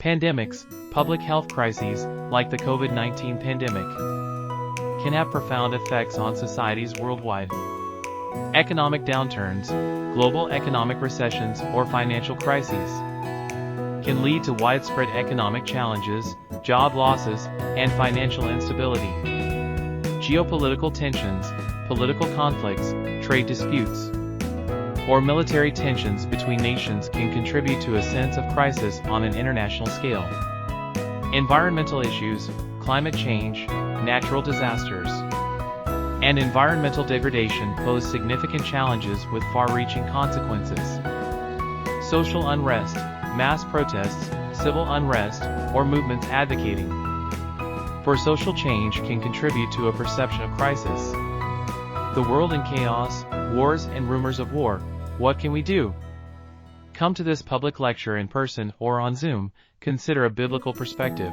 Pandemics, public health crises, like the COVID-19 pandemic, can have profound effects on societies worldwide. Economic downturns, global economic recessions, or financial crises can lead to widespread economic challenges, job losses, and financial instability. Geopolitical tensions, political conflicts, trade disputes, or military tensions between nations can contribute to a sense of crisis on an international scale. Environmental issues, climate change, natural disasters, and environmental degradation pose significant challenges with far-reaching consequences. Social unrest, mass protests, civil unrest, or movements advocating for social change can contribute to a perception of crisis. The world in chaos, wars and rumors of war. What can we do? Come to this public lecture in person or on Zoom. Consider a biblical perspective.